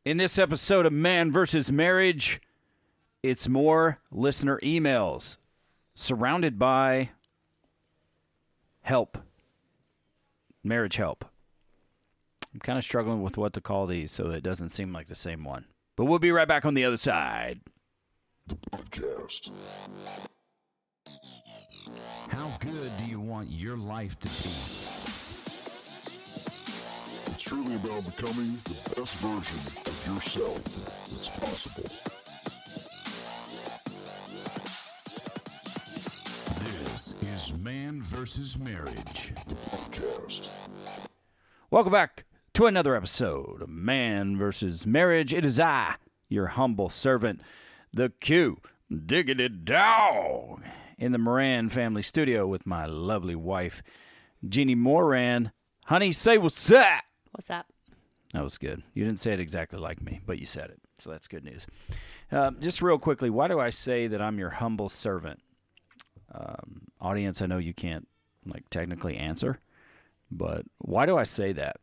In this episode of Man vs. Marriage, it's more listener emails surrounded by help, marriage help. I'm kind of struggling with what to call these so it doesn't seem like the same one. But we'll be right back on the other side. The podcast. How good do you want your life to be? It's truly about becoming the best version of yourself that's possible. This is Man vs. Marriage. The podcast. Welcome back to another episode of Man vs. Marriage. It is I, your humble servant, the Q Diggity Dog, in the Moran family studio with my lovely wife, Jeannie Moran. Honey, say what's up. What's up? That was good. You didn't say it exactly like me, but you said it, so that's good news. Just real quickly, why do I say that I'm your humble servant? Audience, I know you can't technically answer, but why do I say that?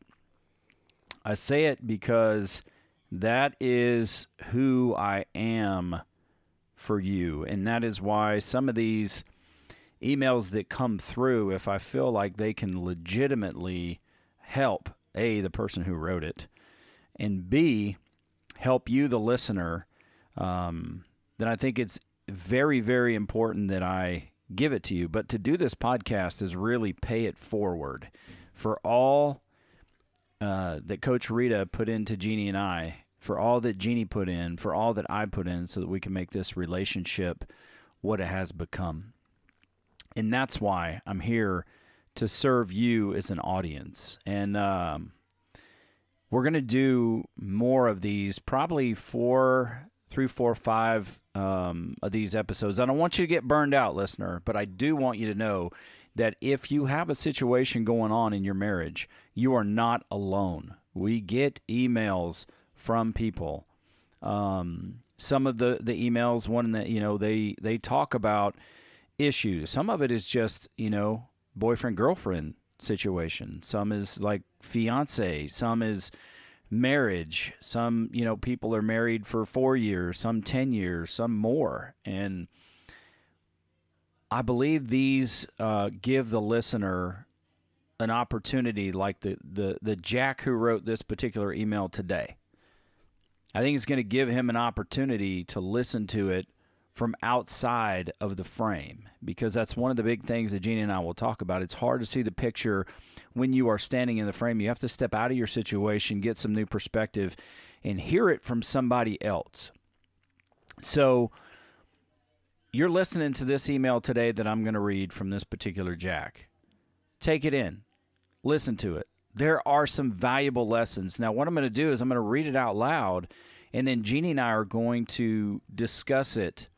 I say it because that is who I am for you, and that is why some of these emails that come through, if I feel like they can legitimately help, A, the person who wrote it, and B, help you, the listener, then I think it's very, very important that I give it to you. But to do this podcast is really pay it forward for all that Coach Rita put into Jeannie and I, for all that Jeannie put in, for all that I put in, so that we can make this relationship what it has become. And that's why I'm here to serve you as an audience. And we're going to do more of these, probably 4, 5 of these episodes. I don't want you to get burned out, listener, but I do want you to know that if you have a situation going on in your marriage, you are not alone. We get emails from people. Some of the emails, one that, they talk about issues. Some of it is just, boyfriend-girlfriend situation. Some is like fiance. Some is marriage. Some, people are married for 4 years, some 10 years, some more. And I believe these give the listener an opportunity, like the Jack who wrote this particular email today. I think it's going to give him an opportunity to listen to it from outside of the frame, because that's one of the big things that Jeannie and I will talk about. It's hard to see the picture when you are standing in the frame. You have to step out of your situation, get some new perspective, and hear it from somebody else. So you're listening to this email today that I'm going to read from this particular Jack. Take it in. Listen to it. There are some valuable lessons. Now, what I'm going to do is I'm going to read it out loud, and then Jeannie and I are going to discuss it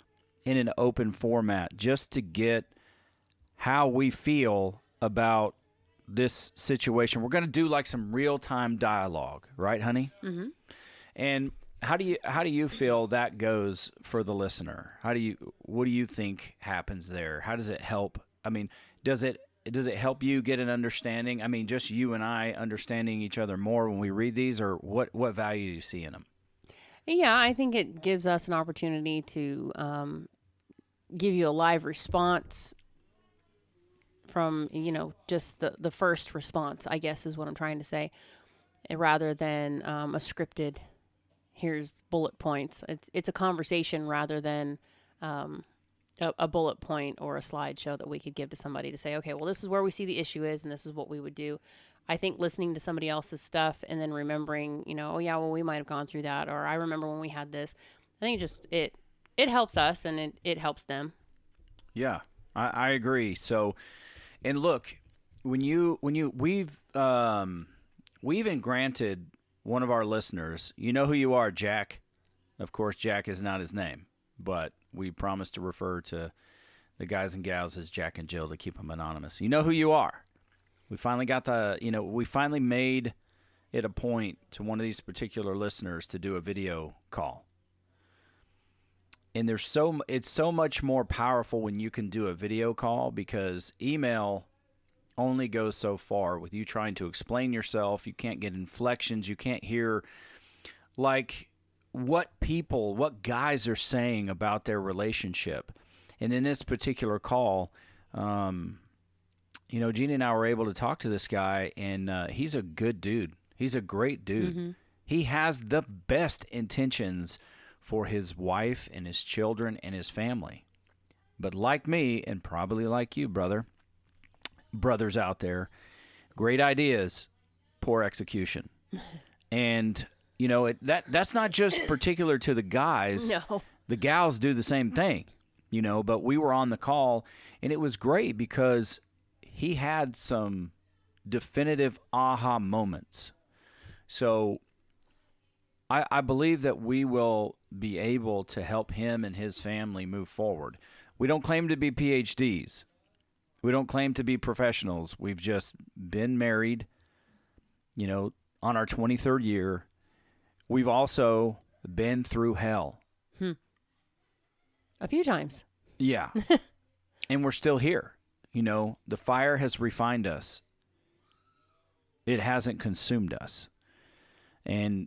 in an open format just to get how we feel about this situation. We're going to do like some real-time dialogue, right, honey? Mm-hmm. And how do you feel that goes for the listener? What do you think happens there? How does it help? I mean, does it help you get an understanding? I mean, just you and I understanding each other more when we read these, or what value do you see in them? Yeah, I think it gives us an opportunity to give you a live response from, just the first response, I guess is what I'm trying to say, rather than a scripted, here's bullet points. It's a conversation rather than a bullet point or a slideshow that we could give to somebody to say, okay, well, this is where we see the issue is, and this is what we would do. I think listening to somebody else's stuff and then remembering, oh yeah, well, we might have gone through that, or I remember when we had this. I think it helps us and it helps them. Yeah, I agree. So, and look, we've even granted one of our listeners, you know who you are, Jack. Of course, Jack is not his name, but we promise to refer to the guys and gals as Jack and Jill to keep them anonymous. You know who you are. We finally we finally made it a point to one of these particular listeners to do a video call. And it's so much more powerful when you can do a video call, because email only goes so far with you trying to explain yourself. You can't get inflections. You can't hear like what guys are saying about their relationship. And in this particular call, Jeannie and I were able to talk to this guy, and he's a good dude. He's a great dude. Mm-hmm. He has the best intentions for his wife and his children and his family. But like me, and probably like you, brothers out there, great ideas, poor execution. And, that's not just particular to the guys. No. The gals do the same thing, but we were on the call, and it was great because he had some definitive aha moments. So I believe that we will be able to help him and his family move forward. We don't claim to be PhDs. We don't claim to be professionals. We've just been married, on our 23rd year. We've also been through hell. A few times. Yeah. And we're still here. The fire has refined us. It hasn't consumed us. And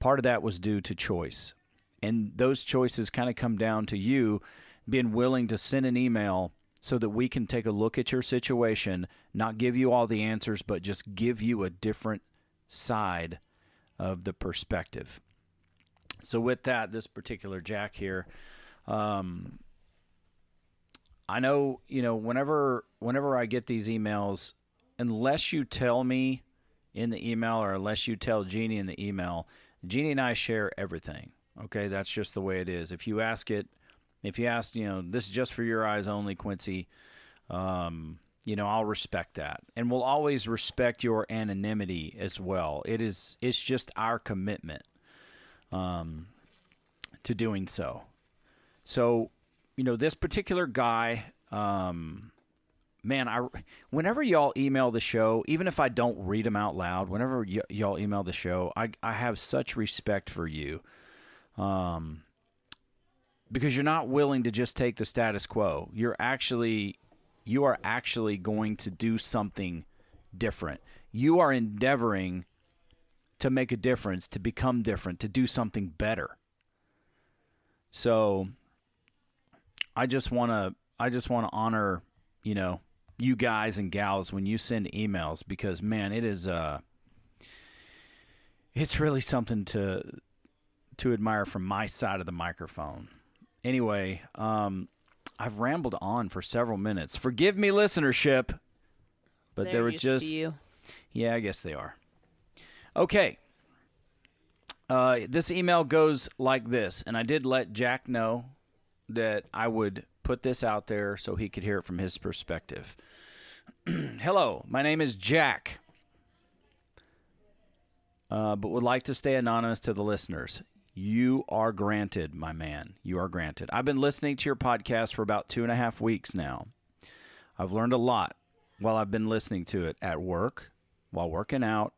part of that was due to choice. And those choices kind of come down to you being willing to send an email so that we can take a look at your situation, not give you all the answers, but just give you a different side of the perspective. So with that, this particular Jack here, I know, whenever I get these emails, unless you tell me in the email or unless you tell Jeannie in the email, Jeannie and I share everything. Okay, that's just the way it is. If you ask, this is just for your eyes only, Quincy, I'll respect that. And we'll always respect your anonymity as well. It's just our commitment to doing so. So, this particular guy, whenever y'all email the show, even if I don't read them out loud, whenever y'all email the show, I have such respect for you. Because you're not willing to just take the status quo. You are actually going to do something different. You are endeavoring to make a difference, to become different, to do something better. So I just want to honor, you guys and gals when you send emails, because man, it's really something to admire from my side of the microphone. Anyway, I've rambled on for several minutes. Forgive me, listenership, but there was just you. Yeah, I guess they are. Okay. This email goes like this, and I did let Jack know that I would put this out there so he could hear it from his perspective. Hello, my name is Jack, but would like to stay anonymous to the listeners. You are granted, my man. You are granted. I've been listening to your podcast for about 2.5 weeks now. I've learned a lot while I've been listening to it at work, while working out,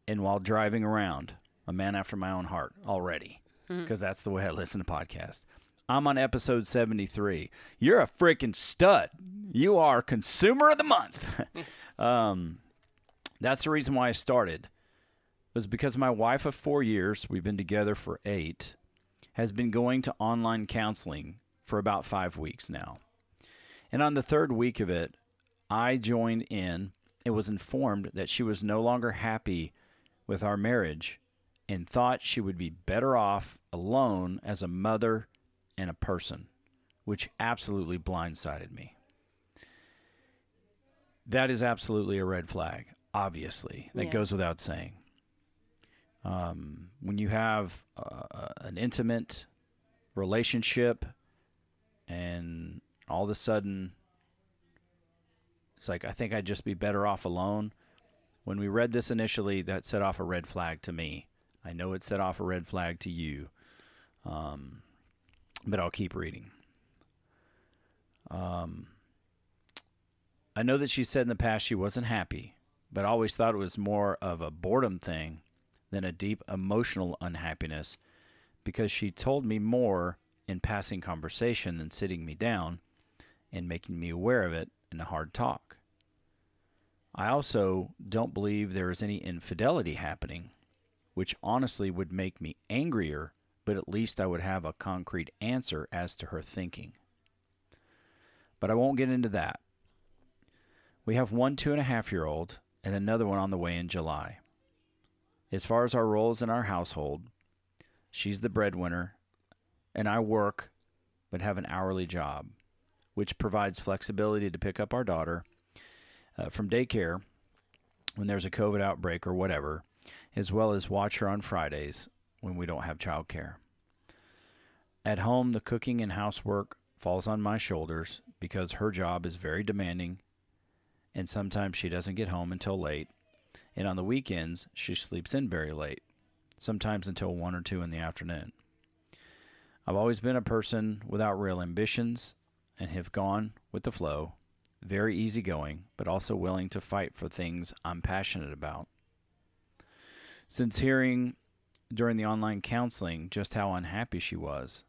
and while driving around. A man after my own heart already, because that's the way I listen to podcasts. I'm on episode 73. You're a freaking stud. You are consumer of the month. That's the reason why I started. It was because my wife of 4 years, we've been together for 8, has been going to online counseling for about 5 weeks now. And on the 3rd week of it, I joined in and was informed that she was no longer happy with our marriage and thought she would be better off alone as a mother and a person, which absolutely blindsided me. That is absolutely a red flag, obviously. That goes without saying. When you have an intimate relationship and all of a sudden it's like, I think I'd just be better off alone. When we read this initially, that set off a red flag to me. I know it set off a red flag to you, but I'll keep reading. I know that she said in the past she wasn't happy, but I always thought it was more of a boredom thing than a deep emotional unhappiness, because she told me more in passing conversation than sitting me down and making me aware of it in a hard talk. I also don't believe there is any infidelity happening. which honestly would make me angrier, but at least I would have a concrete answer as to her thinking. But I won't get into that. We have one 2.5-year-old and another one on the way in July. As far as our roles in our household, she's the breadwinner, and I work but have an hourly job, which provides flexibility to pick up our daughter from daycare when there's a COVID outbreak or whatever, as well as watch her on Fridays when we don't have childcare. At home, the cooking and housework falls on my shoulders because her job is very demanding, and sometimes she doesn't get home until late, and on the weekends, she sleeps in very late, sometimes until 1 or 2 in the afternoon. I've always been a person without real ambitions and have gone with the flow, very easygoing, but also willing to fight for things I'm passionate about. Since hearing during the online counseling just how unhappy she was,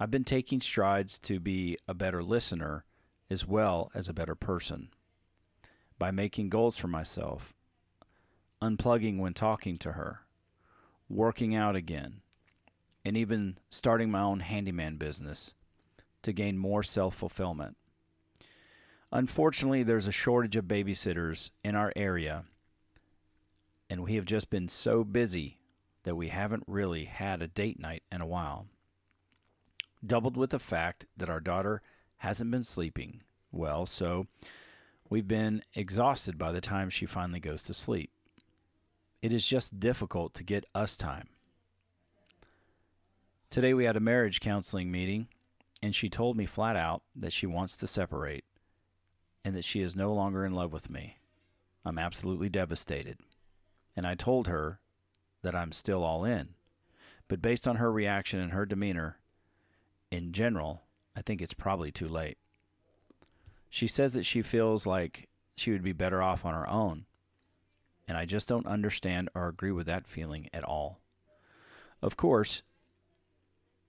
I've been taking strides to be a better listener as well as a better person by making goals for myself, unplugging when talking to her, working out again, and even starting my own handyman business to gain more self-fulfillment. Unfortunately, there's a shortage of babysitters in our area, and we have just been so busy that we haven't really had a date night in a while. Doubled with the fact that our daughter hasn't been sleeping well, so we've been exhausted by the time she finally goes to sleep. It is just difficult to get us time. Today we had a marriage counseling meeting, and she told me flat out that she wants to separate and that she is no longer in love with me. I'm absolutely devastated. And I told her that I'm still all in. But based on her reaction and her demeanor, in general, I think it's probably too late. She says that she feels like she would be better off on her own, and I just don't understand or agree with that feeling at all. Of course,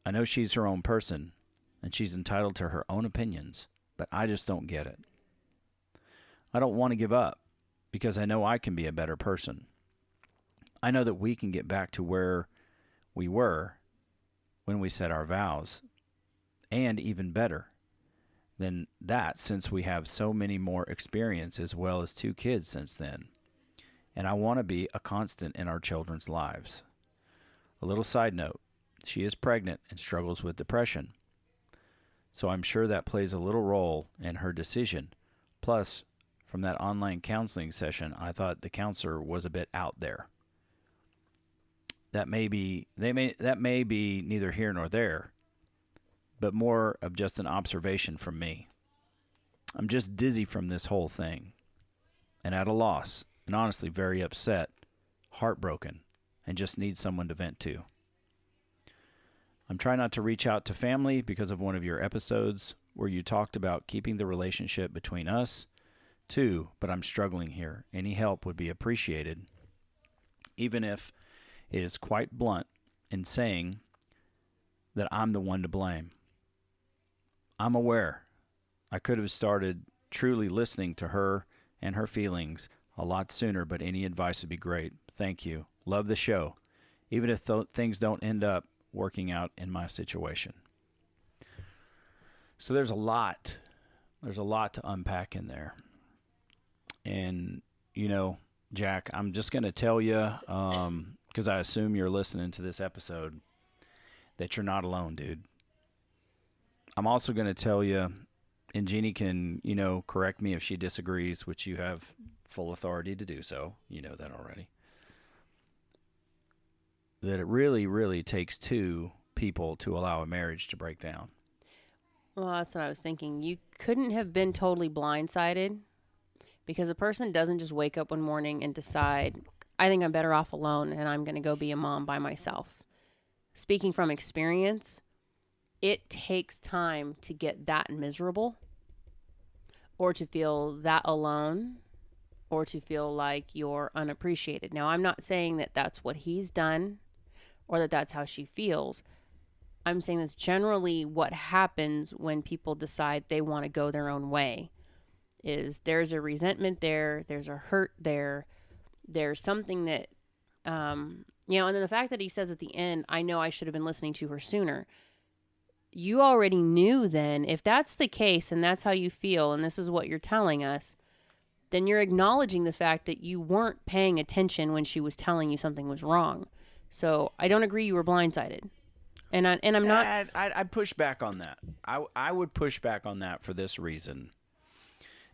I know she's her own person, and she's entitled to her own opinions, but I just don't get it. I don't want to give up, because I know I can be a better person. I know that we can get back to where we were when we said our vows, and even better than that, since we have so many more experience as well as 2 kids since then. And I want to be a constant in our children's lives. A little side note, she is pregnant and struggles with depression. So I'm sure that plays a little role in her decision. Plus, from that online counseling session, I thought the counselor was a bit out there. That may be neither here nor there, but more of just an observation from me. I'm just dizzy from this whole thing, and at a loss, and honestly very upset, heartbroken, and just need someone to vent to. I'm trying not to reach out to family because of one of your episodes where you talked about keeping the relationship between us too, but I'm struggling here. Any help would be appreciated, even if it is quite blunt in saying that I'm the one to blame. I'm aware I could have started truly listening to her and her feelings a lot sooner, but any advice would be great. Thank you. Love the show, even if things don't end up working out in my situation. So there's a lot to unpack in there. And, Jack, I'm just going to tell you, because I assume you're listening to this episode, that you're not alone, dude. I'm also going to tell you, and Jeannie can, correct me if she disagrees, which you have full authority to do so. You know that already. That it really, really takes 2 people to allow a marriage to break down. Well, that's what I was thinking. You couldn't have been totally blindsided, because a person doesn't just wake up one morning and decide, I think I'm better off alone and I'm going to go be a mom by myself. Speaking from experience, it takes time to get that miserable, or to feel that alone, or to feel like you're unappreciated. Now, I'm not saying that that's what he's done or that that's how she feels. I'm saying that's generally what happens when people decide they want to go their own way. Is there's a resentment there, there's a hurt there, there's something that And then the fact that he says at the end, I know I should have been listening to her sooner. You already knew then. If that's the case and that's how you feel and this is what you're telling us, then you're acknowledging the fact that you weren't paying attention when she was telling you something was wrong. So I don't agree you were blindsided. And I'm not. I'd push back on that. I would push back on that for this reason.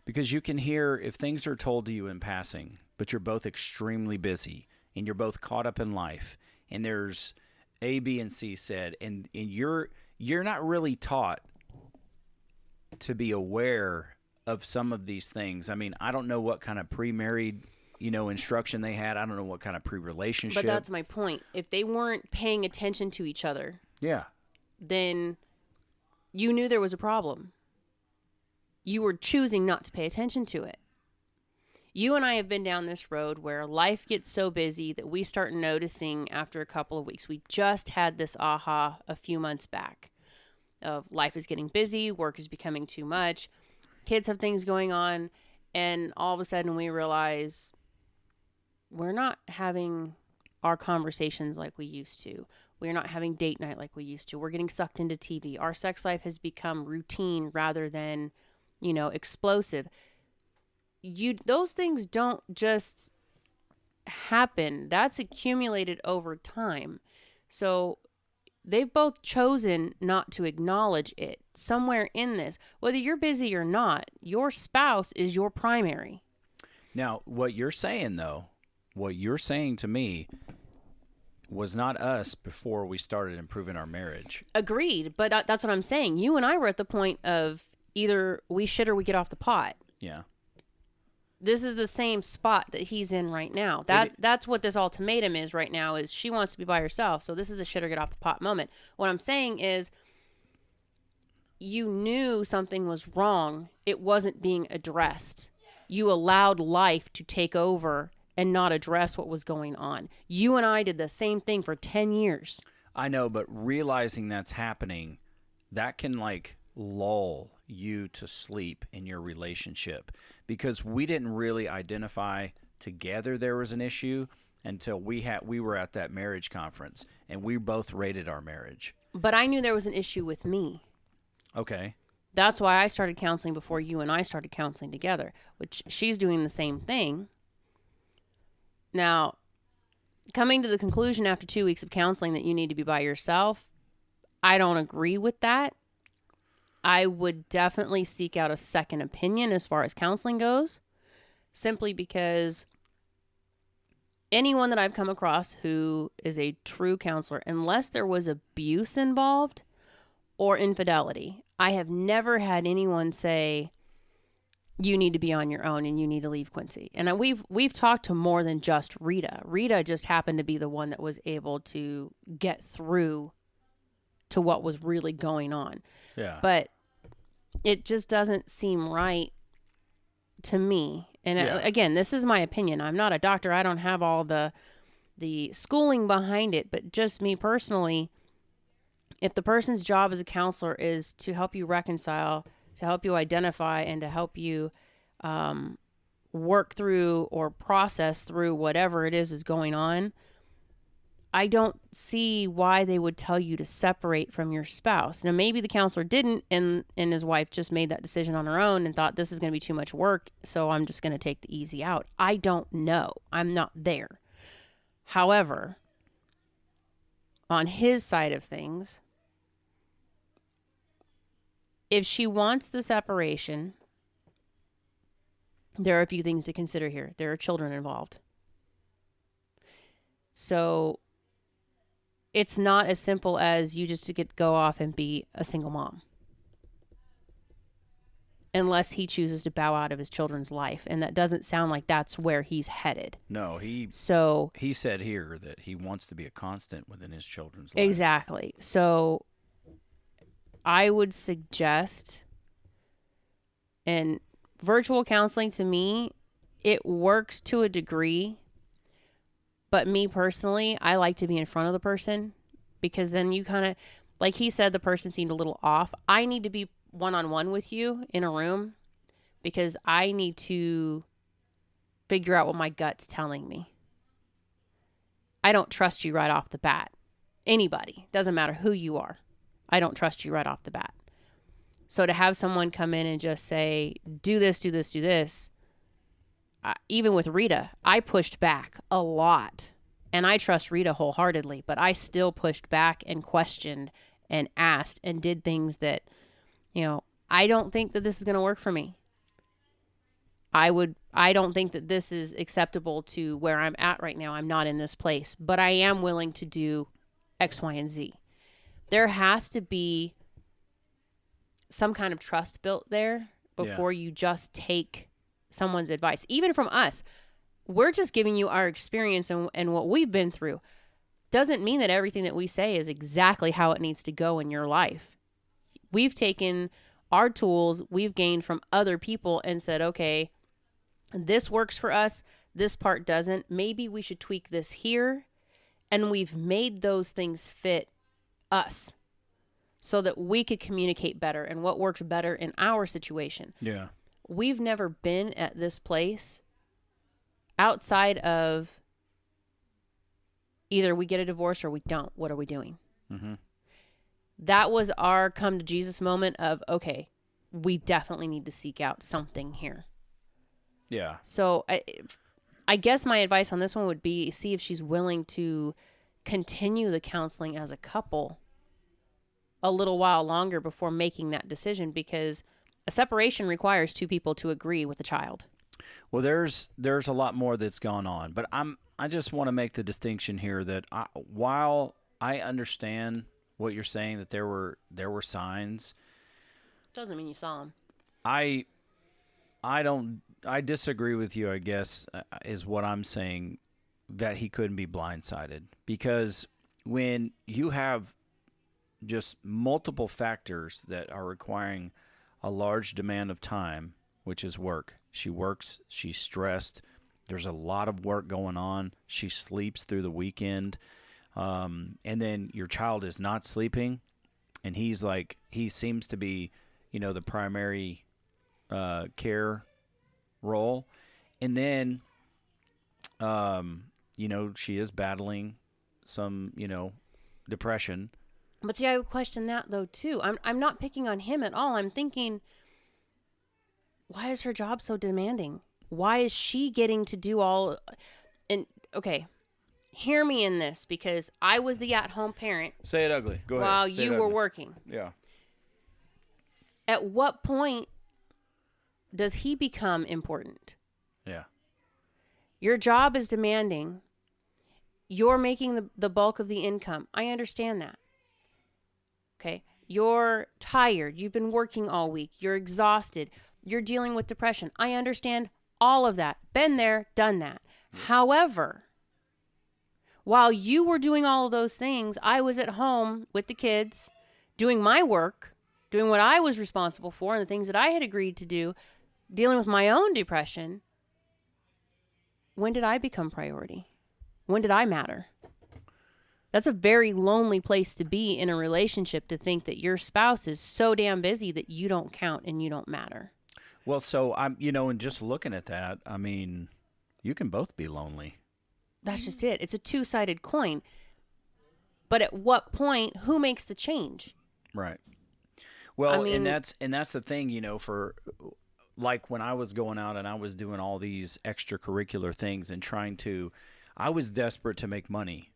Because you can hear if things are told to you in passing, but you're both extremely busy and you're both caught up in life, and there's A, B, and C said, and you're not really taught to be aware of some of these things. I mean, I don't know what kind of pre-married, instruction they had. I don't know what kind of pre-relationship. But that's my point. If they weren't paying attention to each other, yeah, then you knew there was a problem. You were choosing not to pay attention to it. You and I have been down this road where life gets so busy that we start noticing after a couple of weeks. We just had this aha a few months back of life is getting busy, work is becoming too much, kids have things going on, and all of a sudden we realize we're not having our conversations like we used to. We're not having date night like we used to. We're getting sucked into TV. Our sex life has become routine rather than explosive. Those things don't just happen. That's accumulated over time. So they've both chosen not to acknowledge it. Somewhere in this, whether you're busy or not, your spouse is your primary. Now, what you're saying to me was not us before we started improving our marriage. Agreed, but that's what I'm saying. You and I were at the point of either we shit or we get off the pot. Yeah. This is the same spot that he's in right now. That's what this ultimatum is right now, is she wants to be by herself. So this is a shit or get off the pot moment. What I'm saying is you knew something was wrong. It wasn't being addressed. You allowed life to take over and not address what was going on. You and I did the same thing for 10 years. I know, but realizing that's happening, that can lull you to sleep in your relationship, because we didn't really identify together there was an issue until we were at that marriage conference and we both rated our marriage. But I knew there was an issue with me. Okay. That's why I started counseling before you and I started counseling together, which she's doing the same thing. Now, coming to the conclusion after 2 weeks of counseling that you need to be by yourself, I don't agree with that. I would definitely seek out a second opinion as far as counseling goes, simply because anyone that I've come across who is a true counselor, unless there was abuse involved or infidelity, I have never had anyone say, you need to be on your own and you need to leave Quincy. And we've talked to more than just Rita. Rita just happened to be the one that was able to get through to what was really going on. Yeah. But it just doesn't seem right to me. And again, this is my opinion. I'm not a doctor. I don't have all the schooling behind it, but just me personally, if the person's job as a counselor is to help you reconcile, to help you identify, and to help you work through or process through whatever it is going on, I don't see why they would tell you to separate from your spouse. Now, maybe the counselor didn't, and his wife just made that decision on her own and thought this is going to be too much work, so I'm just going to take the easy out. I don't know. I'm not there. However, on his side of things, if she wants the separation, there are a few things to consider here. There are children involved. So it's not as simple as you just to go off and be a single mom. Unless he chooses to bow out of his children's life. And that doesn't sound like that's where he's headed. No, he said here that he wants to be a constant within his children's life. Exactly. So I would suggest, and virtual counseling to me, it works to a degree. But me personally, I like to be in front of the person, because then you kind of, like he said, the person seemed a little off. I need to be one-on-one with you in a room, because I need to figure out what my gut's telling me. I don't trust you right off the bat. Anybody, doesn't matter who you are. I don't trust you right off the bat. So to have someone come in and just say, do this, do this, do this, even with Rita, I pushed back a lot. And I trust Rita wholeheartedly, but I still pushed back and questioned and asked and did things that, I don't think that this is going to work for me. I don't think that this is acceptable to where I'm at right now. I'm not in this place, but I am willing to do X, Y, and Z. There has to be some kind of trust built there before you just take someone's advice. Even from us, we're just giving you our experience and what we've been through. Doesn't mean that everything that we say is exactly how it needs to go in your life. We've taken our tools we've gained from other people and said, okay, this works for us. This part doesn't. Maybe we should tweak this here. And we've made those things fit us so that we could communicate better and what works better in our situation. Yeah. We've never been at this place outside of either we get a divorce or we don't. What are we doing? Mm-hmm. That was our come to Jesus moment of, okay, we definitely need to seek out something here. Yeah. So I guess my advice on this one would be see if she's willing to continue the counseling as a couple a little while longer before making that decision, because a separation requires two people to agree with the child. Well, there's a lot more that's gone on, but I just want to make the distinction here that while I understand what you're saying, that there were signs, Doesn't mean you saw them. I disagree with you, I guess, is what I'm saying, that he couldn't be blindsided, because when you have just multiple factors that are requiring a large demand of time, which is work. She works, she's stressed, there's a lot of work going on, she sleeps through the weekend, and then your child is not sleeping, and he seems to be, the primary care role. And then, she is battling some, depression. But see, I would question that though too. I'm not picking on him at all. I'm thinking, why is her job so demanding? Why is she getting to do all? And okay, hear me in this, because I was the at-home parent. Say it ugly. Go ahead. While Say you it were ugly. working. Yeah. At what point does he become important? Yeah. Your job is demanding. You're making the bulk of the income. I understand that. Okay. You're tired. You've been working all week. You're exhausted. You're dealing with depression. I understand all of that. Been there, done that. However, while you were doing all of those things, I was at home with the kids, doing my work, doing what I was responsible for and the things that I had agreed to do, dealing with my own depression. When did I become priority? When did I matter? That's a very lonely place to be in a relationship, to think that your spouse is so damn busy that you don't count and you don't matter. Well, so I'm, and just looking at that, I mean, you can both be lonely. That's just it. It's a two-sided coin. But at what point, who makes the change? Right. Well, I mean, and that's the thing, for like when I was going out and I was doing all these extracurricular things and I was desperate to make money,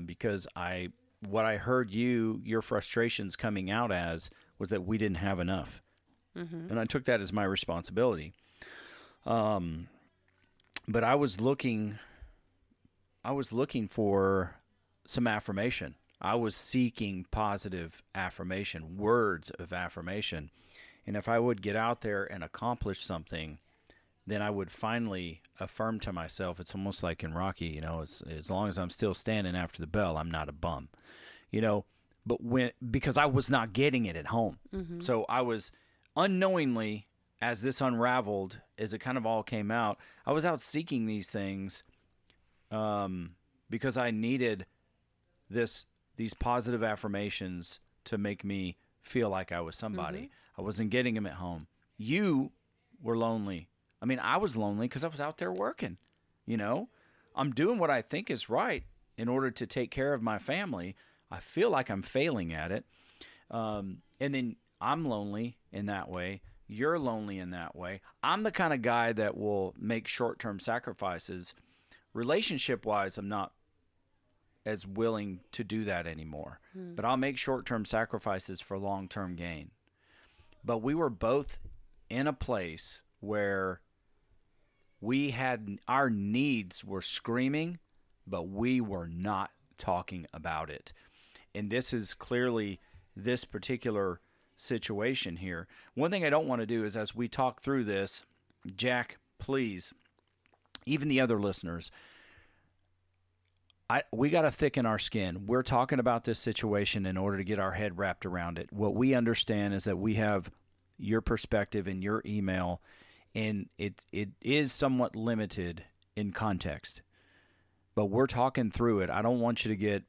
because what I heard your frustrations coming out as was that we didn't have enough. Mm-hmm. And I took that as my responsibility. But I was looking for some affirmation. I was seeking positive affirmation, words of affirmation. And if I would get out there and accomplish something, then I would finally affirm to myself. It's almost like in Rocky, as long as I'm still standing after the bell, I'm not a bum, but because I was not getting it at home. Mm-hmm. So I was unknowingly, as this unraveled, as it kind of all came out, I was out seeking these things, because I needed these positive affirmations to make me feel like I was somebody. Mm-hmm. I wasn't getting them at home. You were lonely. I mean, I was lonely because I was out there working. I'm doing what I think is right, in order to take care of my family, I feel like I'm failing at it. And then I'm lonely in that way. You're lonely in that way. I'm the kind of guy that will make short-term sacrifices. Relationship-wise, I'm not as willing to do that anymore. But I'll make short-term sacrifices for long-term gain. But we were both in a place where we had our needs were screaming, but we were not talking about it. And this is clearly this particular situation here. One thing I don't want to do is, as we talk through this, Jack, please, even the other listeners, we got to thicken our skin. We're talking about this situation in order to get our head wrapped around it. What we understand is that we have your perspective in your email, and it is somewhat limited in context. But we're talking through it. I don't want you to get,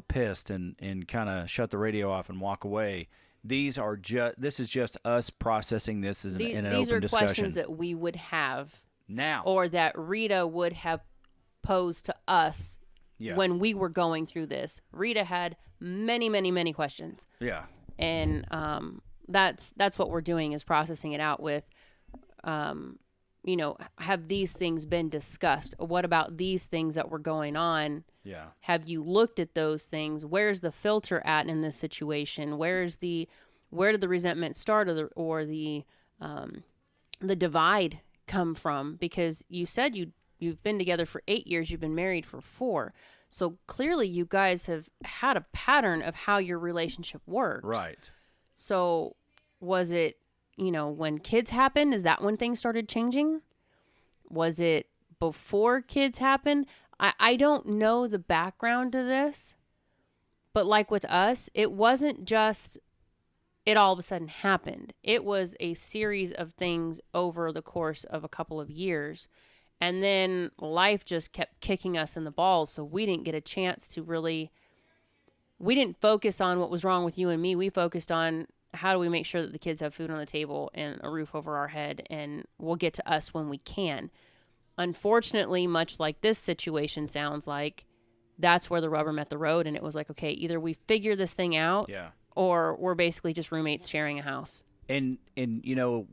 pissed and kind of shut the radio off and walk away. This is just us processing this in an open discussion. These are questions that we would have now, or that Rita would have posed to us. Yeah. When we were going through this. Rita had many, many, many questions. Yeah. And that's what we're doing, is processing it out with, have these things been discussed? What about these things that were going on? Yeah. Have you looked at those things? Where's the filter at in this situation? Where did the resentment start, or the divide come from? Because you said you've been together for 8 years. You've been married for 4. So clearly you guys have had a pattern of how your relationship works. Right. So was it, when kids happened, is that when things started changing? Was it before kids happened? I don't know the background to this, but like with us, it wasn't just it all of a sudden happened. It was a series of things over the course of a couple of years. And then life just kept kicking us in the balls, so we didn't get a chance to we didn't focus on what was wrong with you and me. We focused on how do we make sure that the kids have food on the table and a roof over our head, and we'll get to us when we can. Unfortunately, much like this situation sounds like, that's where the rubber met the road, and it was like, okay, either we figure this thing out, or we're basically just roommates sharing a house. And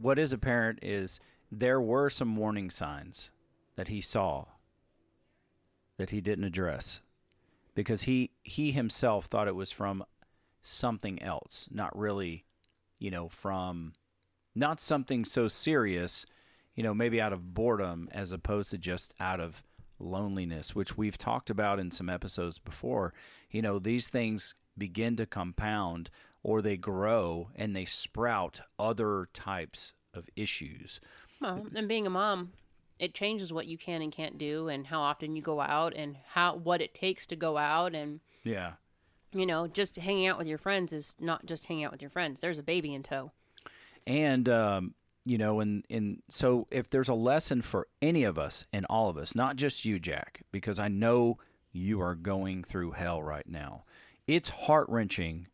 what is apparent is there were some warning signs that he saw that he didn't address, because he himself thought it was from something else, not really, from not something so serious, maybe out of boredom as opposed to just out of loneliness, which we've talked about in some episodes before. These things begin to compound, or they grow and they sprout other types of issues. Well, and being a mom, it changes what you can and can't do, and how often you go out, and what it takes to go out. And just hanging out with your friends is not just hanging out with your friends. There's a baby in tow. And and so if there's a lesson for any of us and all of us, not just you, Jack, because I know you are going through hell right now. It's heart-wrenching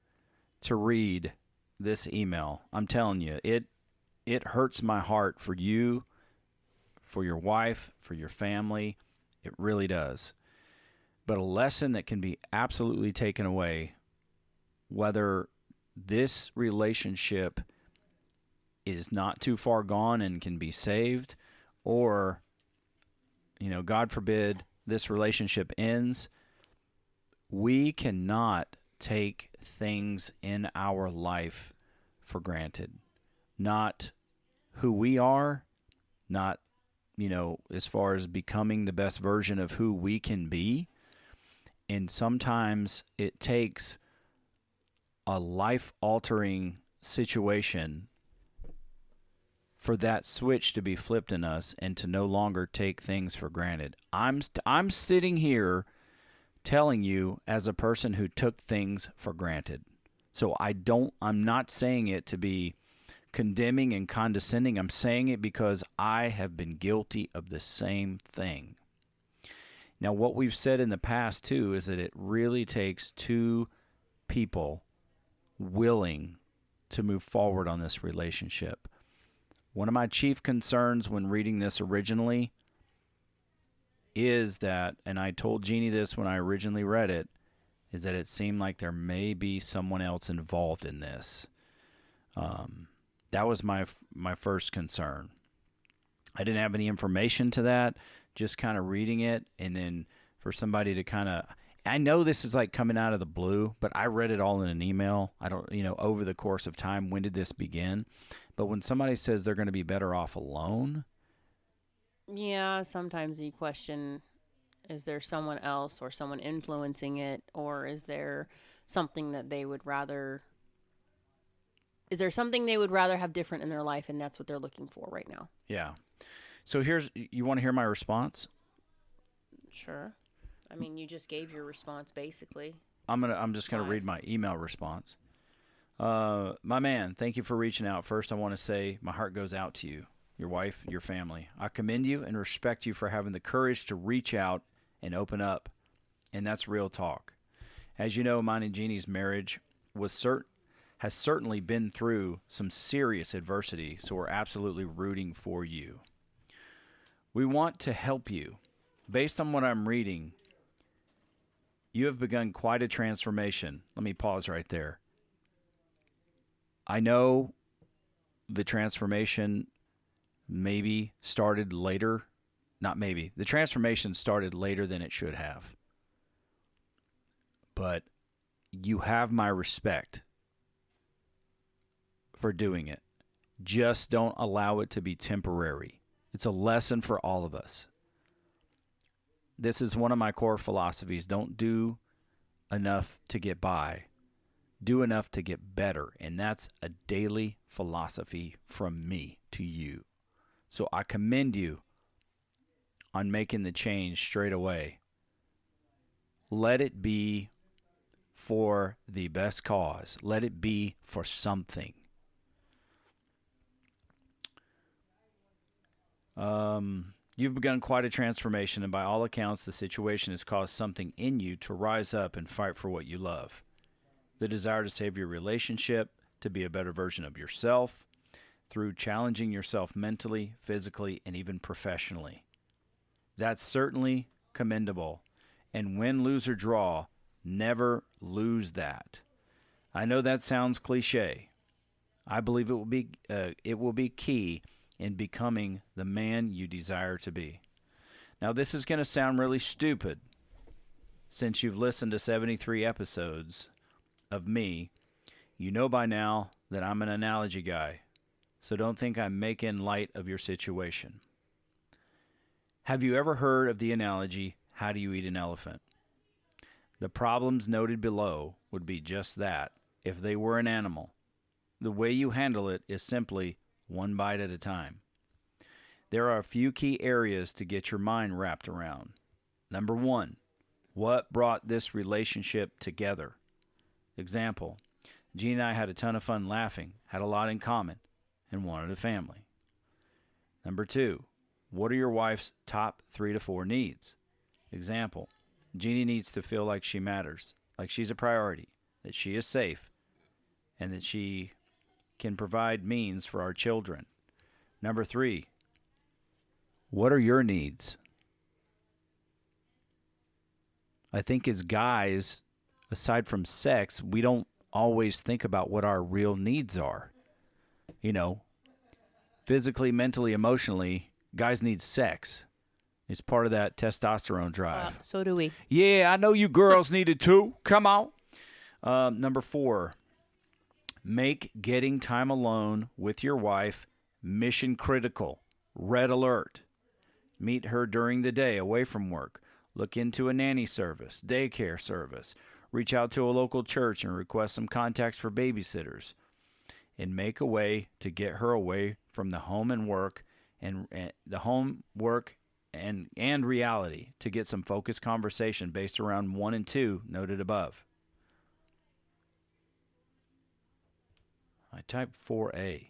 to read this email. I'm telling you, it hurts my heart for you, for your wife, for your family. It really does. But a lesson that can be absolutely taken away, whether this relationship is not too far gone and can be saved, or, God forbid, this relationship ends, we cannot take things in our life for granted. Not who we are, not, as far as becoming the best version of who we can be. And sometimes it takes a life-altering situation for that switch to be flipped in us and to no longer take things for granted. I'm sitting here telling you as a person who took things for granted. So I'm not saying it to be condemning and condescending. I'm saying it because I have been guilty of the same thing. Now, what we've said in the past, too, is that it really takes 2 people willing to move forward on this relationship. One of my chief concerns when reading this originally is that, and I told Jeannie this when I originally read it, is that it seemed like there may be someone else involved in this. That was my first concern. I didn't have any information to that, just kind of reading it, and then for somebody to kind of, I know this is like coming out of the blue, but I read it all in an email. I don't, over the course of time, when did this begin? But when somebody says they're going to be better off alone, Yeah, sometimes you question, is there someone else or someone influencing it, or is there something that they would rather, is there something they would rather have different in their life, and that's what they're looking for right now? yeah. So you want to hear my response? Sure. I mean, you just gave your response, basically. I'm just gonna read my email response. My man, thank you for reaching out. First, I want to say my heart goes out to you, your wife, your family. I commend you and respect you for having the courage to reach out and open up, and that's real talk. As you know, mine and Jeannie's marriage has certainly been through some serious adversity, so we're absolutely rooting for you. We want to help you. Based on what I'm reading, you have begun quite a transformation. Let me pause right there. I know the transformation maybe started later. Not maybe. The transformation started later than it should have. But you have my respect for doing it. Just don't allow it to be temporary. It's a lesson for all of us. This is one of my core philosophies. Don't do enough to get by. Do enough to get better. And that's a daily philosophy from me to you. So I commend you on making the change straight away. Let it be for the best cause. Let it be for something. You've begun quite a transformation, and by all accounts, the situation has caused something in you to rise up and fight for what you love. The desire to save your relationship, to be a better version of yourself, through challenging yourself mentally, physically, and even professionally. That's certainly commendable. And win, lose, or draw, never lose that. I know that sounds cliche. I believe it will be key in becoming the man you desire to be. Now, this is going to sound really stupid since you've listened to 73 episodes of me. You know by now that I'm an analogy guy, so don't think I'm making light of your situation. Have you ever heard of the analogy, how do you eat an elephant? The problems noted below would be just that if they were an animal. The way you handle it is simply one bite at a time. There are a few key areas to get your mind wrapped around. Number one, what brought this relationship together? Example, Gene and I had a ton of fun laughing, had a lot in common, and wanted a family. Number two, what are your wife's top 3 to 4 needs? Example, Jeannie needs to feel like she matters, like she's a priority, that she is safe, and that she can provide means for our children. Number 3, what are your needs? I think as guys, aside from sex, we don't always think about what our real needs are. Physically, mentally, emotionally, guys need sex. It's part of that testosterone drive. So do we. Yeah, I know you girls need it too. Come on. Number 4, make getting time alone with your wife mission critical. Red alert. Meet her during the day away from work. Look into a nanny service, daycare service. Reach out to a local church and request some contacts for babysitters. And make a way to get her away from the home and work and reality to get some focused conversation based around 1 and 2 noted above. I typed 4A.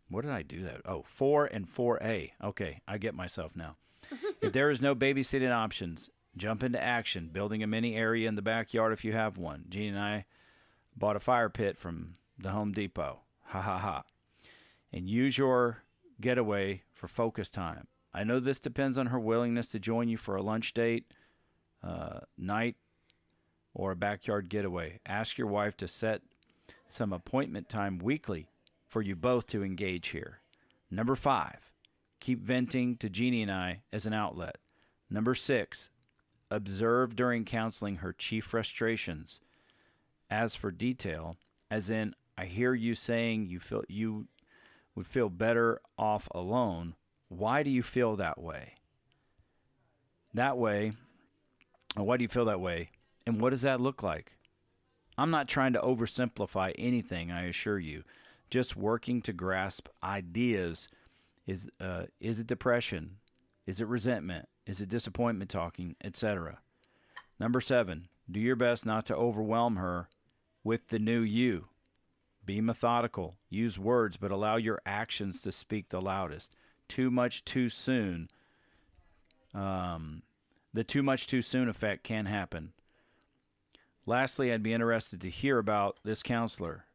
What did I do that? Oh, 4 and 4A. Okay, I get myself now. If there is no babysitting options, jump into action, building a mini area in the backyard if you have one. Gene and I bought a fire pit from the Home Depot. Ha ha ha. And use your getaway for focus time. I know this depends on her willingness to join you for a lunch date, night, or a backyard getaway. Ask your wife to set some appointment time weekly for you both to engage here. Number 5, keep venting to Jeannie and I as an outlet. Number 6, observe during counseling her chief frustrations. As for detail, as in, I hear you saying you would feel better off alone. Why do you feel that way? Why do you feel that way? And what does that look like? I'm not trying to oversimplify anything, I assure you. Just working to grasp ideas. Is it depression? Is it resentment? Is it disappointment talking, etc.? Number 7, do your best not to overwhelm her with the new you. Be methodical. Use words, but allow your actions to speak the loudest. Too much too soon. The too much too soon effect can happen. Lastly, I'd be interested to hear about this counselor.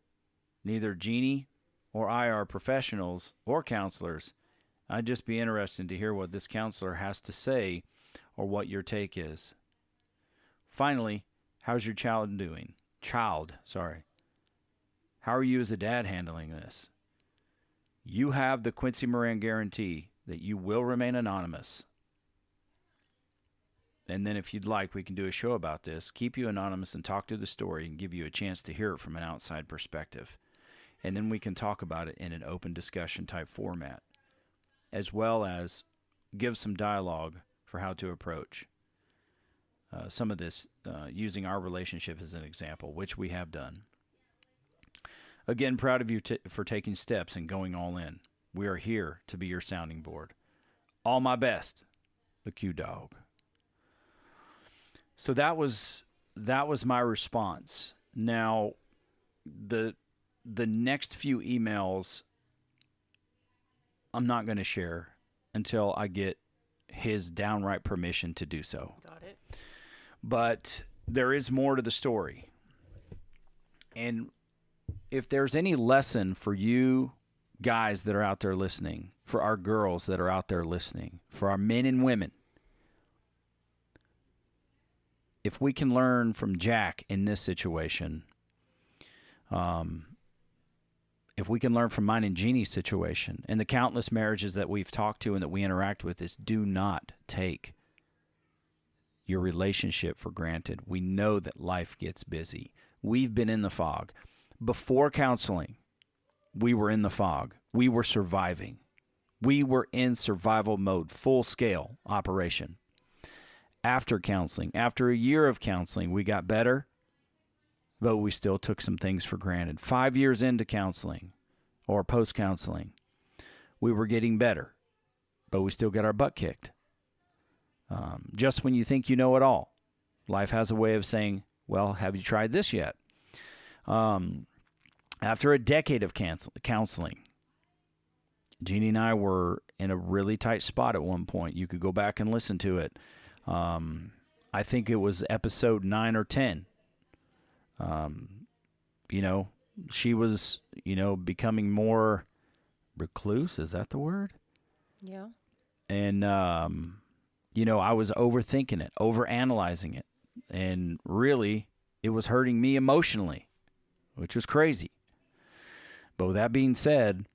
Neither Jeannie or I are professionals or counselors. I'd just be interested to hear what this counselor has to say or what your take is. Finally, how's your child doing? How are you as a dad handling this? You have the Quincy Moran guarantee that you will remain anonymous. And then if you'd like, we can do a show about this, keep you anonymous and talk through the story and give you a chance to hear it from an outside perspective. And then we can talk about it in an open discussion type format, as well as give some dialogue for how to approach some of this using our relationship as an example, which we have done. Again, proud of you for taking steps and going all in. We are here to be your sounding board. All my best, the Q Dog. So that was my response. Now, the next few emails I'm not going to share until I get his downright permission to do so. Got it. But there is more to the story. And if there's any lesson for you guys that are out there listening, for our girls that are out there listening, for our men and women, if we can learn from Jack in this situation, if we can learn from mine and Jeannie's situation, and the countless marriages that we've talked to and that we interact with, is do not take your relationship for granted. We know that life gets busy. We've been in the fog. Before counseling, we were in the fog. We were surviving. We were in survival mode, full-scale operation. After counseling, after a year of counseling, we got better, but we still took some things for granted. 5 years into counseling or post-counseling, we were getting better, but we still got our butt kicked. Just when you think you know it all, life has a way of saying, well, have you tried this yet? After a decade of counseling, Jeannie and I were in a really tight spot at one point. You could go back and listen to it. I think it was episode 9 or 10. She was, becoming more recluse. Is that the word? Yeah. And, I was overthinking it, overanalyzing it. And really, it was hurting me emotionally, which was crazy. But with that being said,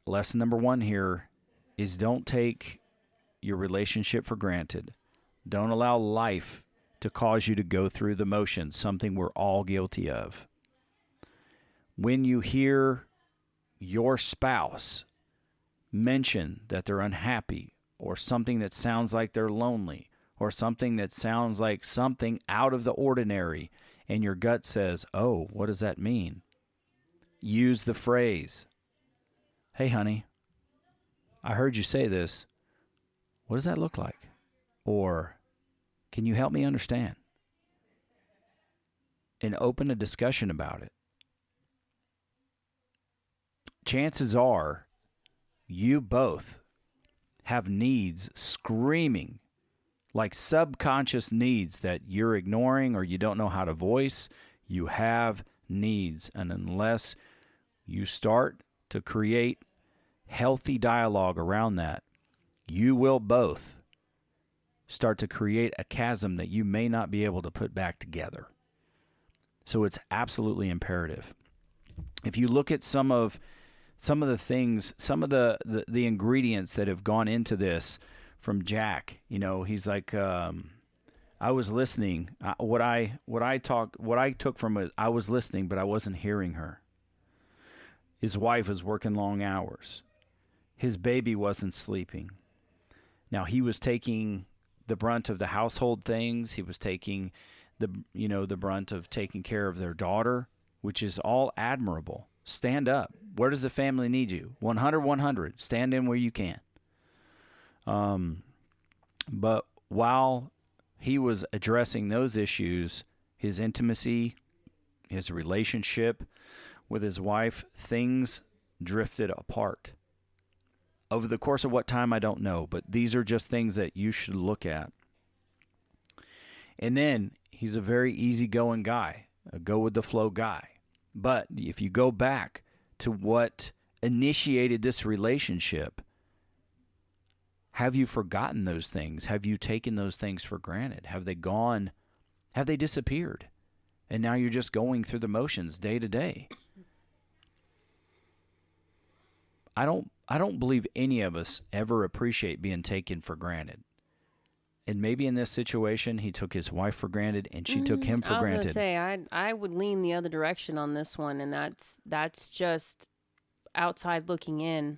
lesson number 1 here is don't take your relationship for granted. Don't allow life to cause you to go through the motions, something we're all guilty of. When you hear your spouse mention that they're unhappy, or something that sounds like they're lonely, or something that sounds like something out of the ordinary, and your gut says, oh, what does that mean? Use the phrase, hey, honey, I heard you say this. What does that look like? Or, can you help me understand? And open a discussion about it. Chances are you both have needs screaming, like subconscious needs that you're ignoring or you don't know how to voice. You have needs. And unless you start to create healthy dialogue around that, you will both start to create a chasm that you may not be able to put back together. So it's absolutely imperative. If you look at some of the things, some of the ingredients that have gone into this from Jack, he's like, I was listening. What I took from it, I was listening, but I wasn't hearing her. His wife was working long hours. His baby wasn't sleeping. Now he was taking the brunt of the household things. He was taking the brunt of taking care of their daughter, which is all admirable. Stand up. Where does the family need you? 100. Stand in where you can. But while he was addressing those issues, his intimacy, his relationship with his wife, things drifted apart. Over the course of what time, I don't know, but these are just things that you should look at. And then he's a very easygoing guy, a go-with-the-flow guy. But if you go back to what initiated this relationship, have you forgotten those things? Have you taken those things for granted? Have they gone? Have they disappeared? And now you're just going through the motions day to day. I don't believe any of us ever appreciate being taken for granted. And maybe in this situation, he took his wife for granted, and she took him for I was granted. gonna say I would lean the other direction on this one, and that's just outside looking in.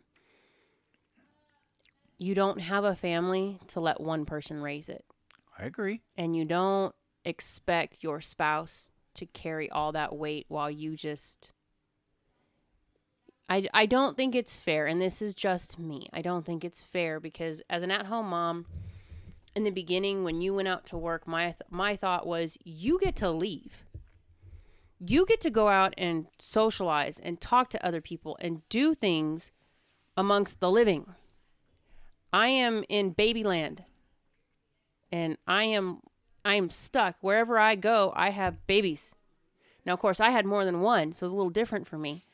You don't have a family to let one person raise it, I agree. and you don't expect your spouse to carry all that weight while you just. I don't think it's fair, and this is just me. I don't think it's fair because as an at-home mom, in the beginning when you went out to work, my thought was you get to leave. You get to go out and socialize and talk to other people and do things amongst the living. I am in babyland, and I am stuck. Wherever I go, I have babies. Now, of course, I had more than one, so it's a little different for me.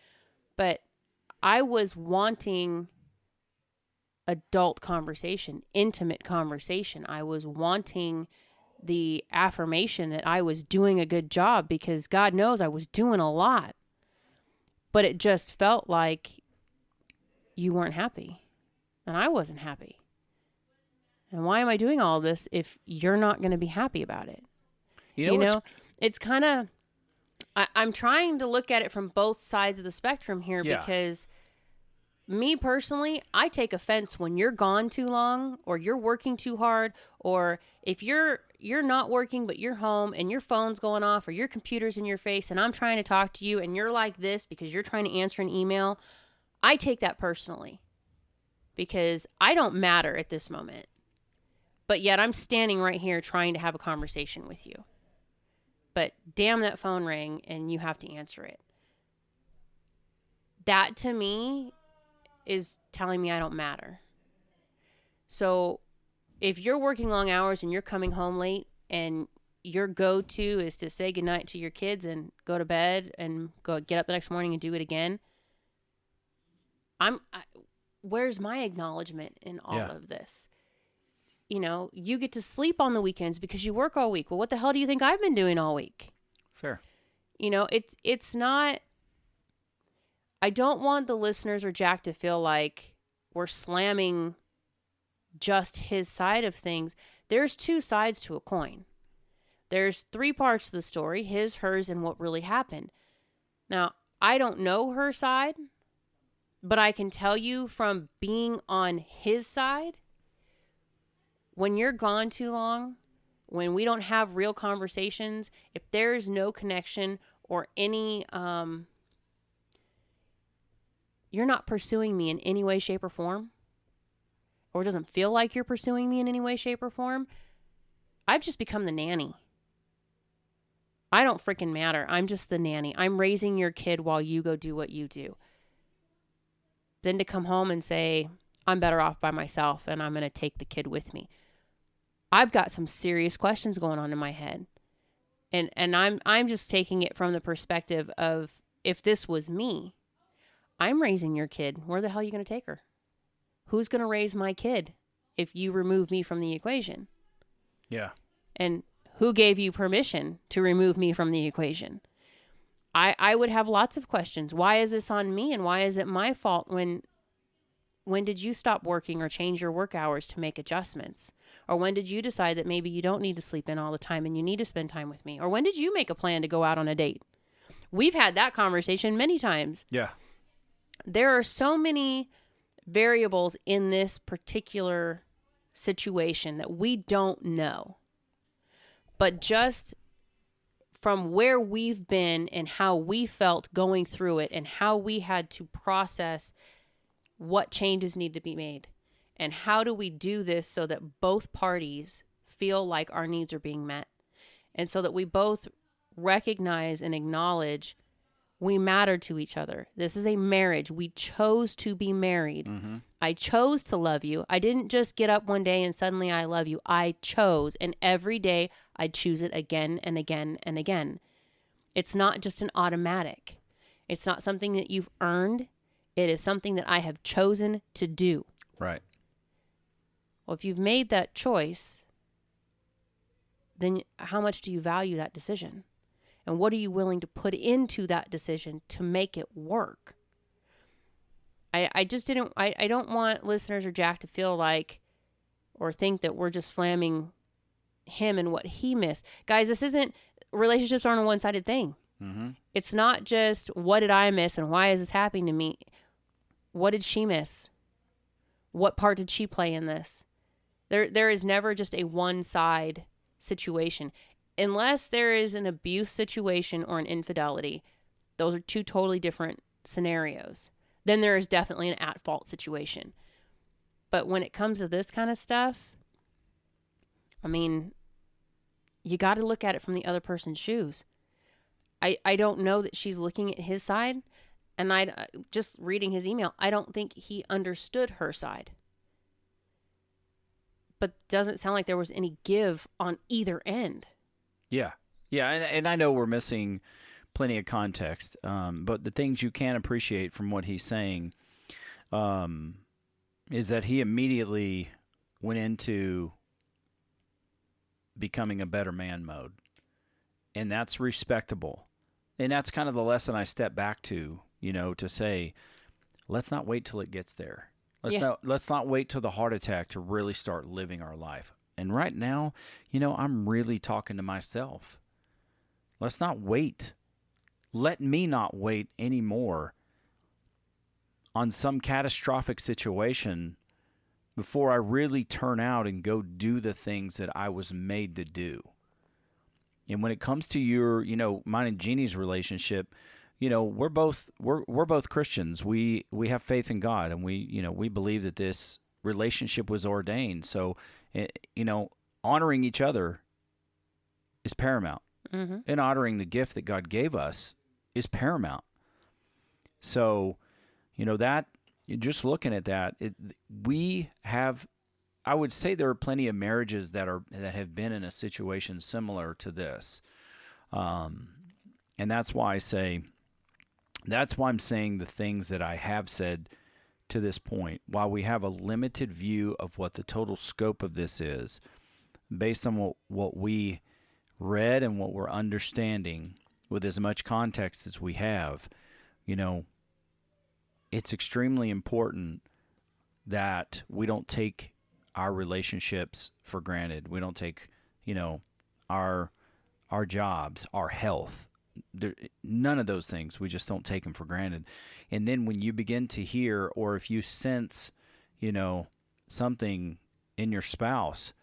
But I was wanting adult conversation, intimate conversation. I was wanting the affirmation that I was doing a good job because God knows I was doing a lot. But it just felt like you weren't happy, and I wasn't happy. And why am I doing all this if you're not going to be happy about it? You know, it's kind of, I'm trying to look at it from both sides of the spectrum here because me personally, I take offense when you're gone too long or you're working too hard, or if you're not working but you're home and your phone's going off or your computer's in your face and I'm trying to talk to you and you're like this because you're trying to answer an email. I take that personally because I don't matter at this moment. But yet I'm standing right here trying to have a conversation with you. But damn, that phone rang and you have to answer it. That to me is telling me I don't matter. So if you're working long hours and you're coming home late and your go-to is to say goodnight to your kids and go to bed and go get up the next morning and do it again, where's my acknowledgement in all of this? You get to sleep on the weekends because you work all week. Well, what the hell do you think I've been doing all week? Fair. It's not, I don't want the listeners or Jack to feel like we're slamming just his side of things. There's two sides to a coin. There's three parts to the story: his, hers, and what really happened. Now, I don't know her side, but I can tell you from being on his side, when you're gone too long, when we don't have real conversations, if there's no connection or any, you're not pursuing me in any way, shape, or form, or it doesn't feel like you're pursuing me in any way, shape, or form, I've just become the nanny. I don't freaking matter. I'm just the nanny. I'm raising your kid while you go do what you do. Then to come home and say, I'm better off by myself and I'm going to take the kid with me. I've got some serious questions going on in my head. And I'm just taking it from the perspective of, if this was me, I'm raising your kid. Where the hell are you going to take her? Who's going to raise my kid if you remove me from the equation? Yeah. And who gave you permission to remove me from the equation? I would have lots of questions. Why is this on me, and why is it my fault? When did you stop working or change your work hours to make adjustments? Or when did you decide that maybe you don't need to sleep in all the time and you need to spend time with me? Or when did you make a plan to go out on a date? We've had that conversation many times. Yeah. There are so many variables in this particular situation that we don't know. But just from where we've been and how we felt going through it and how we had to process what changes need to be made and how do we do this so that both parties feel like our needs are being met, and so that we both recognize and acknowledge we matter to each other. This is a marriage. We chose to be married. Mm-hmm. I chose to love you. I didn't just get up one day and suddenly I love you. I chose, and every day I choose it again and again and again. It's not just an automatic. It's not something that you've earned. It is something that I have chosen to do. Right. Well, if you've made that choice, then how much do you value that decision? And what are you willing to put into that decision to make it work? I don't want listeners or Jack to feel like or think that we're just slamming him and what he missed. Guys, relationships aren't a one-sided thing. Mm-hmm. It's not just what did I miss and why is this happening to me? What did she miss? What part did she play in this? There is never just a one-side situation. Unless there is an abuse situation or an infidelity, those are two totally different scenarios. Then there is definitely an at-fault situation. But when it comes to this kind of stuff, I mean, you got to look at it from the other person's shoes. I don't know that she's looking at his side, and just reading his email, I don't think he understood her side. But doesn't sound like there was any give on either end. Yeah. Yeah, and I know we're missing plenty of context, but the things you can appreciate from what he's saying is that he immediately went into becoming a better man mode, and that's respectable. And that's kind of the lesson I step back to, to say, let's not wait till it gets there. Let's not wait till the heart attack to really start living our life. And right now, I'm really talking to myself. Let's not wait. Let me not wait anymore on some catastrophic situation before I really turn out and go do the things that I was made to do. And when it comes to your, mine and Jeannie's relationship, we're both Christians. We have faith in God, and we believe that this relationship was ordained. So, honoring each other is paramount. Mm-hmm. And honoring the gift that God gave us is paramount. So, that, just looking at that, I would say there are plenty of marriages that have been in a situation similar to this. And that's why I'm saying the things that I have said to this point. While we have a limited view of what the total scope of this is, based on what we read and what we're understanding with as much context as we have, it's extremely important that we don't take our relationships for granted. We don't take, our jobs, our health, none of those things. We just don't take them for granted. And then when you begin to hear, or if you sense, something in your spouse,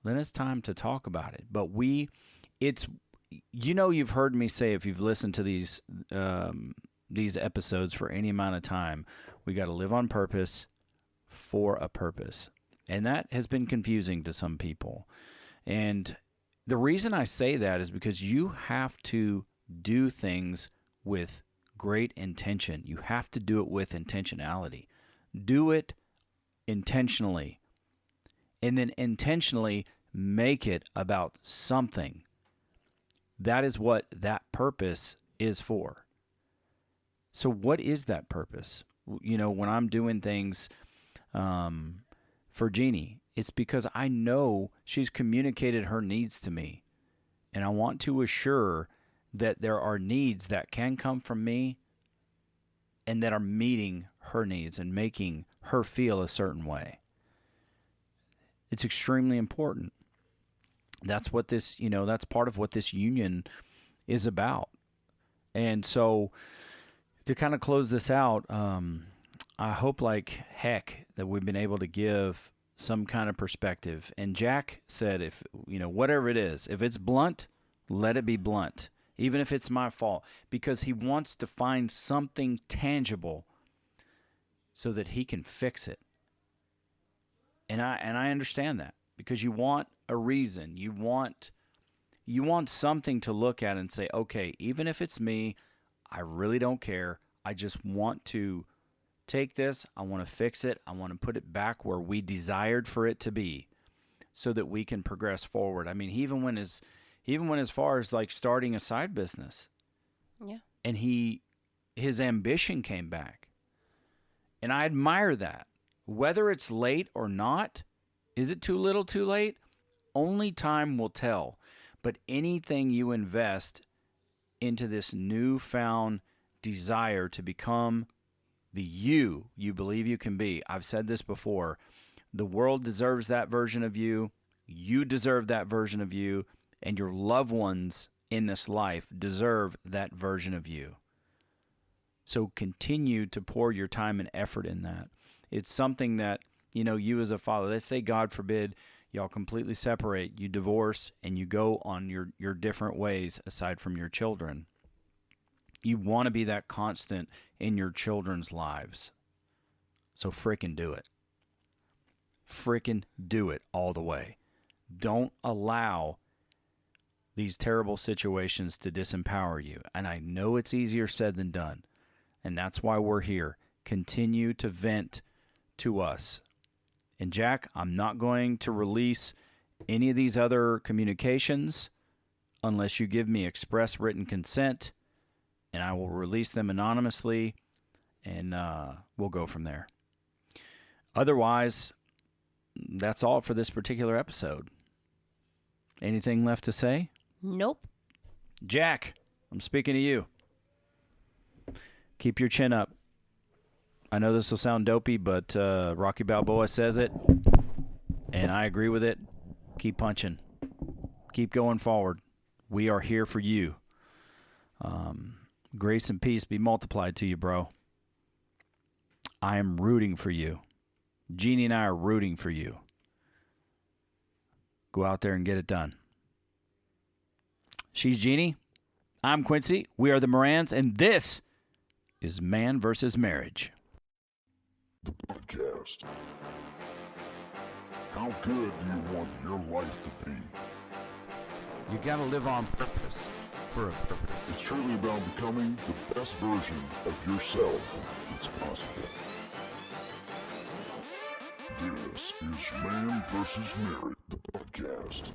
then it's time to talk about it. But you've heard me say, if you've listened to these episodes for any amount of time, we got to live on purpose for a purpose. And that has been confusing to some people. And the reason I say that is because you have to do things with great intention. You have to do it with intentionality. Do it intentionally. And then intentionally make it about something. That is what that purpose is for. So what is that purpose? When I'm doing things for Jeannie, It's because I know she's communicated her needs to me. And I want to assure that there are needs that can come from me and that are meeting her needs and making her feel a certain way. It's extremely important. That's what this, that's part of what this union is about. And so to kind of close this out, I hope like heck that we've been able to give some kind of perspective. And Jack said, if, whatever it is, if it's blunt, let it be blunt, even if it's my fault, because he wants to find something tangible so that he can fix it. And I understand that, because you want a reason. You want something to look at and say, okay, even if it's me, I really don't care. I just want to take this. I want to fix it. I want to put it back where we desired for it to be so that we can progress forward. I mean, he even went as far as like starting a side business. Yeah. And his ambition came back. And I admire that. Whether it's late or not, is it too little, too late? Only time will tell. But anything you invest into this newfound desire to become the you believe you can be. I've said this before. The world deserves that version of you. You deserve that version of you. And your loved ones in this life deserve that version of you. So continue to pour your time and effort in that. It's something that, you as a father, let's say, God forbid, y'all completely separate, you divorce, and you go on your different ways aside from your children. You want to be that constant in your children's lives. So frickin' do it. Frickin' do it all the way. Don't allow these terrible situations to disempower you. And I know it's easier said than done. And that's why we're here. Continue to vent to us. And Jack, I'm not going to release any of these other communications unless you give me express written consent, and I will release them anonymously, and we'll go from there. Otherwise, that's all for this particular episode. Anything left to say? Nope. Jack, I'm speaking to you. Keep your chin up. I know this will sound dopey, but Rocky Balboa says it, and I agree with it. Keep punching. Keep going forward. We are here for you. Grace and peace be multiplied to you, bro. I am rooting for you. Jeannie and I are rooting for you. Go out there and get it done. She's Jeannie. I'm Quincy. We are the Morans, and this is Man vs. Marriage. The podcast. How good do you want your life to be? You gotta live on purpose, for a purpose. It's truly about becoming the best version of yourself that's possible. This is Man vs. Marriage, the podcast.